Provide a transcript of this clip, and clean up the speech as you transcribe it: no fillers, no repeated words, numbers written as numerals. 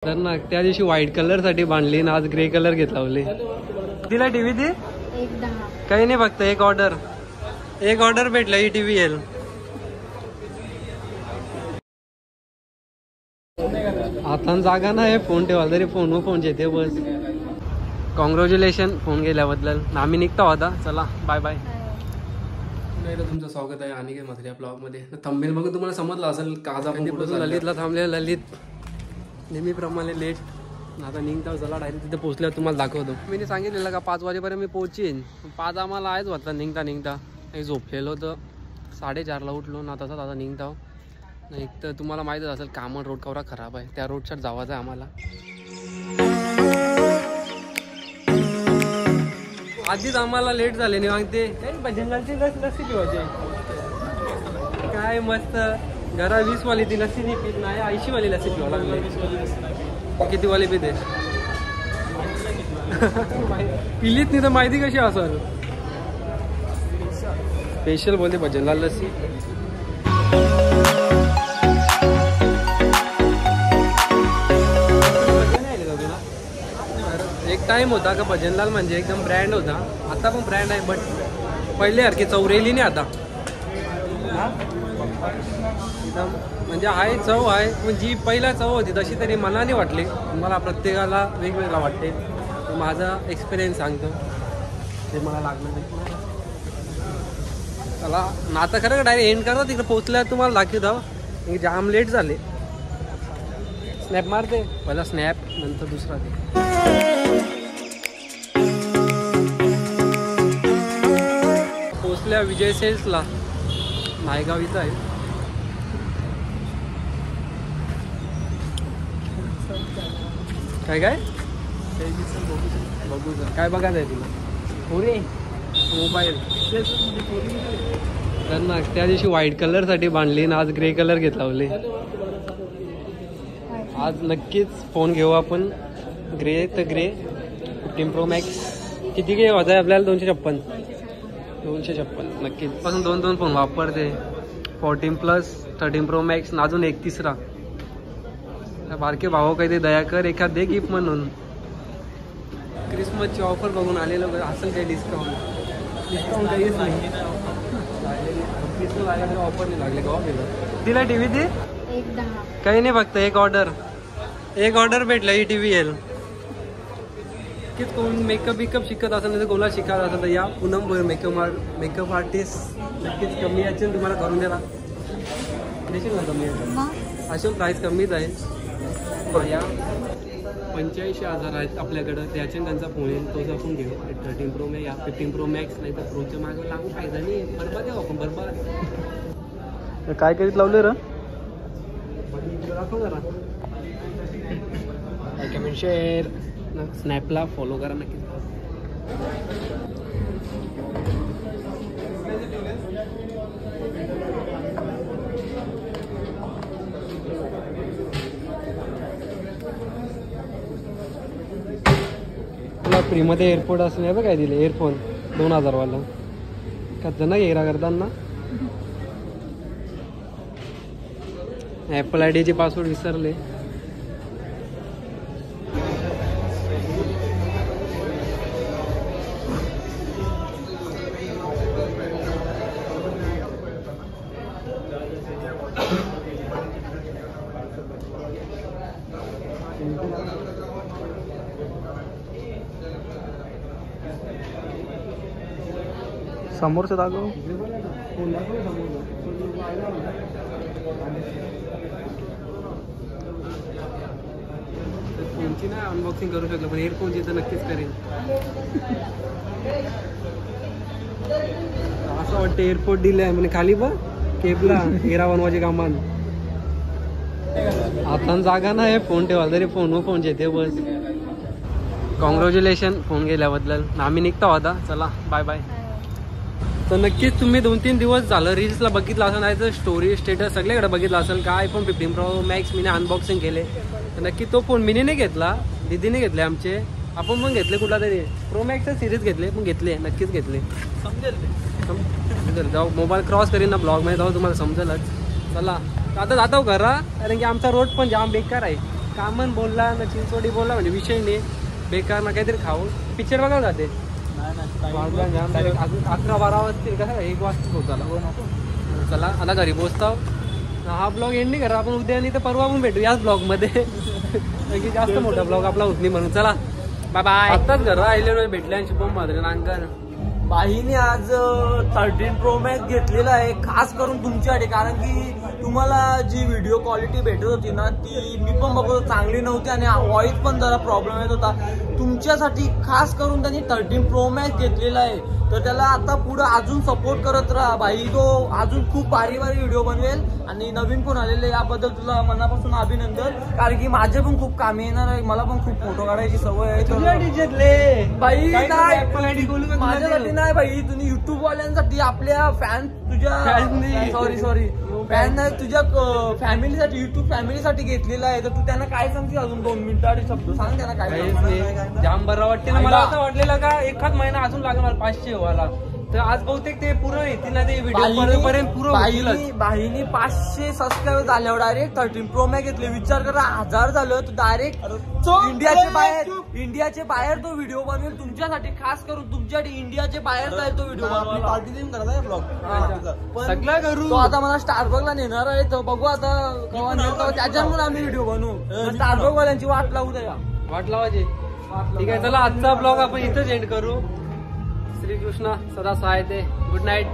तर ना त्या दिवशी व्हाईट कलर साठी बांधली ना आज ग्रे कलर घेत लावले. तिला टीव्ही ती काही नाही, फक्त एक ऑर्डर भेटला ही टीव्ही येईल. आता जागा नाही फोन ठेवाल तरी फोन येते बस. Congratulation phone गेल्याबद्दल. आम्ही निघता होता, चला बाय बाय. तुमचं स्वागत आहे अनिकेत म्हात्रे ब्लॉग मध्ये. थंबनेल बघून तुम्हाला समजलं असेल का आज आपण ललितला थांबले. ललित नेहमीप्रमाणे लेट. आता निघता चला डायरेक्ट तिथे पोहोचल्यावर तुम्हाला दाखवतो. मी सांगितलेलं का 5 वाजेपर्यंत मी पोहोचीन. 5 आम्हाला आहेच होता निघता एक झोपलेलो होतं. 4:30ला उठलो ना तसंच आता निघता. एक तर तुम्हाला माहीतच असेल कामन रोड कवरा खराब आहे, त्या रोडच्यात जावायचं आहे आम्हाला. आधीच आम्हाला लेट झाले नाही मागते भजनलालची लस्सी पिवायची काय मस्त. घरा 20 वाली ती लस्सी नाही पित नाही, 80 वाली लस्सी पिवा लागली. किती वाली पिते पिलीच नाही तर माहिती कशी असेल. स्पेशल बोलते भजनलाल लस्सी. एक टाइम होता का भजनलाल म्हणजे एकदम ब्रँड होता. आता पण ब्रँड आहे, बट पहिले सारखी चौरेली नाही आता. एकदम म्हणजे आहे चव आहे, पण जी पहिला चव होती तशी तरी मला नाही वाटली. मला प्रत्येकाला वेगवेगळा वाटते. माझा एक्सपिरियन्स सांगतो ते मला लागलं नाही. चला ना आता खरं डायरेक्ट एंड करा. तिकडे पोहोचल्यावर तुम्हाला दाखवतो. जाम लेट झाले. स्नॅप मारते पहिला, स्नॅप नंतर दुसरा ते. पोचल्या विजय सेल्सला. नायगाव इथं आहे. काय काय बघू काय बघायचं आहे तुला? पुरे मोबाईल. तर ना त्या दिवशी व्हाईट कलर साठी बांधली ना आज ग्रे कलर घेत लावले. आज नक्कीच फोन घेऊ आपण. ग्रे तर ग्रे 15 Pro Max. किती घे होत आहे आपल्याला? 256 नक्कीच. पासून 2 फोन वापरते. 14 Plus 13 Pro Max ना अजून एक तिसरा. बारके भाऊ काही ते दया कर एखाद दे गिफ्ट म्हणून. क्रिसमसची ऑफर बघून आलेलो असेल काही डिस्काउंट काहीच नाही. क्रिसमस आल्या तरी ऑफर नाही लागले का तिला टीव्ही ती काही नाही, फक्त एक ऑर्डर भेटला ही टीव्ही येईल. कोण मेकअप शिकत असेल नाही तर कोणाला शिकायला असेल तर या पूनम भोयर मेकअप आर्टिस्ट. नक्कीच कमी असेल तुम्हाला करून द्याला देशील ना कमी असेल. प्राईस कमीच आहे. या 85,000 आहेत आपल्याकडं. त्याचे त्यांचा फोन येईल तोच आपण घेऊ. 13 Pro Max या 15 Pro Max नाही तर प्रोच्या मागे लागू फायदा नाही. बरोबर आहे आपण बरोबर. काय करीत लावले र दाखव जरा. कमेंट शेअर स्नॅपला फॉलो करा नक्की. तुला फ्रीमध्ये एअरपोर्ट असं बघ काय दिले एअरफोन 2000 वाला. का ना घेरा करताना ॲपल आयडीचे पासवर्ड विसरले. समोरचं दाखव. फोनची नाही अनबॉक्सिंग करू शकलो पण एअरफोनची तर नक्कीच करेन. असं वाटतं एअरपोर्ट दिलंय म्हणजे खाली बघ केबला हेरा बनवायचे कामान. आता जागा नाही फोन ठेवाल तरी फोन येते बस. Congratulation phone गेल्याबद्दल. आम्ही निघता होता, चला बाय बाय. तर नक्कीच तुम्ही 2-3 दिवस झालं रील्सला बघितलं असेल नाही तर स्टोरी स्टेटस सगळीकडे बघितलं असेल का iPhone 15 Pro Max मीने अनबॉक्सिंग केले. तर नक्की तो फोन मीने नाही घेतला, दीदीने घेतले आमचे. आपण पण घेतले कुठला तरी Pro Max सिरीज घेतले पण घेतले नक्कीच घेतले. समजेल जाऊ मोबाईल क्रॉस करीन ना ब्लॉगमध्ये जाऊ तुम्हाला समजेलच. चला आता जातो घरा कारण की आमचा रोड पण जाम बेकार आहे. कामन बोलला ना चिंचवडी बोलला म्हणजे विषय नाही, बेकार ना काहीतरी खाऊ. पिक्चर बघायला जाते अजून 11-12 वाजतील का, 1 वाजता पोहोचायला. चला आता घरी पोहोचतो. हा ब्लॉग एंड नाही करा आपण, उद्या नाही तर परवा पण भेटू याच ब्लॉग मध्ये. जास्त मोठा ब्लॉग आपला होत नाही म्हणून. चला बाय बाय. आत्ताच घर राहिलेलो भेटल्यांची बोंब मात्र नांकर. बाईने आज 13 Pro Max घेतलेला आहे खास करून तुमच्यासाठी, कारण की तुम्हाला जी व्हिडिओ क्वालिटी भेटत होती ना ती मी पण बघतो चांगली नव्हती आणि व्हॉइस पण जरा प्रॉब्लेम येत होता. तुमच्यासाठी खास करून त्यांनी 13 Pro Max घेतलेला आहे, तर त्याला आता पुढे अजून सपोर्ट करत राहा भाई. तो अजून खूप भारी व्हिडिओ बनवेल आणि नवीन फोन आलेले याबद्दल तुला मनापासून अभिनंदन, कारण की माझे पण खूप कामी येणार आहे. मला पण खूप फोटो काढायची सवय आहे. भाई माझ्यासाठी नाही भाई, तुम्ही युट्यूब वाल्यांसाठी, आपल्या फॅन तुझ्या सॉरी फॅन नाही तुझ्या फॅमिलीसाठी, युट्यूब फॅमिलीसाठी घेतलेला आहे. तर तू त्यांना काय सांगते अजून 2 मिनिटं शब्द सांग त्यांना काय. जाम बरं वाटते ना मला. असं वाटलेलं का एखाद महिना अजून लागणार 500 व्हायला, तर आज बहुतेक ते पूर्ण येतील ना ते व्हिडिओ पर्यंत. बाईनी 500 सबस्क्राईबर झाल्यावर डायरेक्ट 13 Pro Max घेतले. विचार करा 1000 झालं तर डायरेक्ट इंडियाचे बाहेर तो व्हिडिओ बनवेल तुमच्यासाठी, खास करून तुमच्यासाठी इंडियाचे बाहेर जाईल तो व्हिडिओ बनवायला. पार्टी देऊन करता ब्लॉग सगळं करू. तो आता मला स्टारबकला नेणार आहे, तर बघू आता केव्हा नेतो, त्याच्यामुळे आम्ही व्हिडिओ बनवू. स्टारबक वाल्यांची वाट लावू द्या, वाट लावायची. ठीक आहे चला आजचा ब्लॉग आपण इथंच एंड करू. श्रीकृष्ण सदा सहाय ते. Good night.